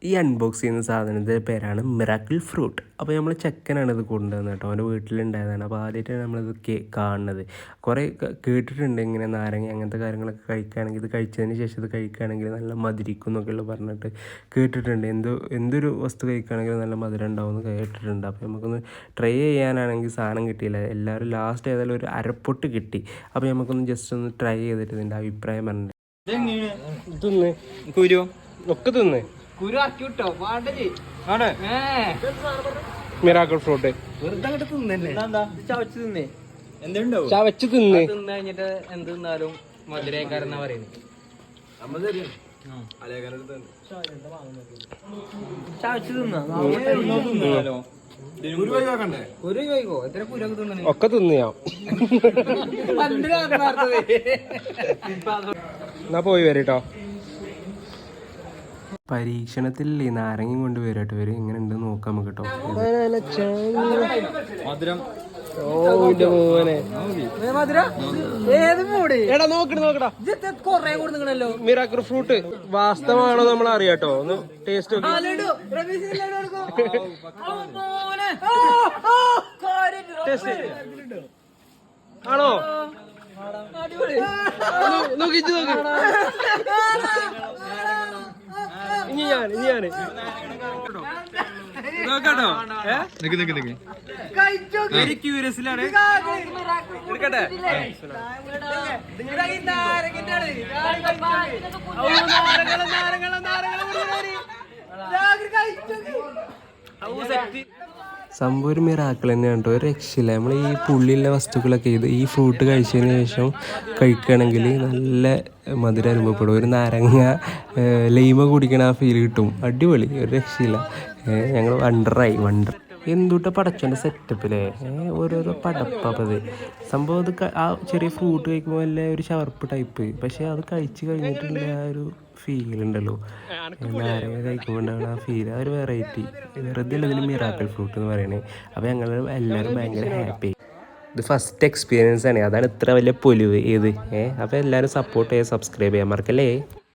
ഈ അൺബോക്സ് ചെയ്യുന്ന സാധനത്തിൻ്റെ പേരാണ് മിറാക്കിൾ ഫ്രൂട്ട്. അപ്പോൾ നമ്മൾ ചെക്കനാണ് ഇത് കൊണ്ടുവന്നത് കേട്ടോ, അവൻ്റെ വീട്ടിലുണ്ടായതാണ്. അപ്പോൾ ആദ്യമായിട്ടാണ് നമ്മളിത് കാണുന്നത്. കുറേ കേട്ടിട്ടുണ്ട് ഇങ്ങനെ നാരങ്ങ അങ്ങനത്തെ കാര്യങ്ങളൊക്കെ കഴിക്കുകയാണെങ്കിൽ, ഇത് കഴിച്ചതിന് ശേഷം ഇത് കഴിക്കുകയാണെങ്കിൽ നല്ല മധുരിക്കും എന്നൊക്കെയുള്ള പറഞ്ഞിട്ട് കേട്ടിട്ടുണ്ട്. എന്തൊരു വസ്തു കഴിക്കുകയാണെങ്കിലും നല്ല മധുരം ഉണ്ടാവുമെന്ന് കേട്ടിട്ടുണ്ട്. അപ്പോൾ നമുക്കൊന്ന് ട്രൈ ചെയ്യാനാണെങ്കിൽ സാധനം കിട്ടിയില്ല. എല്ലാവരും ലാസ്റ്റ് ഏതായാലും ഒരു അരപ്പൊട്ട് കിട്ടി. അപ്പോൾ നമുക്കൊന്ന് ജസ്റ്റ് ഒന്ന് ട്രൈ ചെയ്തിട്ട് ഇതിൻ്റെ അഭിപ്രായം പറഞ്ഞിട്ട് തിന്ന് കുരു ഒക്കെ തിന്ന് മിറാക്കിൾ ഫ്രൂട്ട് ചവച്ച് തിന്ന് കഴിഞ്ഞിട്ട് എന്ത് തിന്നാലും മധുരക്കാരെന്നാ പറയുന്നത്. ഒക്കെ തിന്നിയാ എന്നാ പോയി വരട്ടോ. പരീക്ഷണത്തിൽ നാരങ്ങയും കൊണ്ട് വരും കേട്ടോ. ഇവര് എങ്ങനെ ഉണ്ട് നോക്കാം നമുക്ക് കേട്ടോ. മിറാക്കിൾ ഫ്രൂട്ട് വാസ്തവമാണോ നമ്മൾ അറിയാട്ടോ. ഒന്ന് ടേസ്റ്റ് ആണോ? നോക്കിച്ചു നോക്കി ഇനി ഞാന് നോക്കാട്ടോ. ക്യൂരിയസിലാണ്. എടുക്കട്ടെ. സംഭവം ഒരു മിറാക്കിൾ തന്നെയാണ് കേട്ടോ. ഒരു രക്ഷയില്ല. നമ്മൾ ഈ പുള്ളിയുള്ള വസ്തുക്കളൊക്കെ ഈ ഫ്രൂട്ട് കഴിച്ചതിന് ശേഷം കഴിക്കുകയാണെങ്കിൽ നല്ല മധുരം അനുഭവപ്പെടും. ഒരു നാരങ്ങ ലൈമ കുടിക്കണ ആ ഫീൽ കിട്ടും. അടിപൊളി, ഒരു രക്ഷയില്ല. ഞങ്ങൾ വണ്ടർ എന്തുട്ട പടച്ചോൻ്റെ സെറ്റപ്പില്ലേ. ഓരോരോ പടപ്പത് സംഭവം. അത് ആ ചെറിയ ഫ്രൂട്ട് കഴിക്കുമ്പോൾ വല്ല ഒരു ഷവർപ്പ് ടൈപ്പ്, പക്ഷേ അത് കഴിച്ച് കഴിഞ്ഞിട്ടുള്ള ആ ഒരു ഫീൽ ഉണ്ടല്ലോ, നാരങ്ങ കഴിക്കുമ്പോൾ ഉണ്ടാകുന്ന ആ ഫീൽ, ആ ഒരു വെറൈറ്റി. വെറുതെ ഇതിൽ മിറാക്കിൾ ഫ്രൂട്ട് എന്ന് പറയണേ. അപ്പോൾ ഞങ്ങൾ എല്ലാവരും ഭയങ്കര ഹാപ്പി. ഇത് ഫസ്റ്റ് എക്സ്പീരിയൻസ് ആണ്, അതാണ് ഇത്ര വലിയ പൊലിവ് അപ്പോൾ എല്ലാവരും സപ്പോർട്ട് ചെയ്യുക, സബ്സ്ക്രൈബ് ചെയ്യാൻ മറക്കല്ലേ.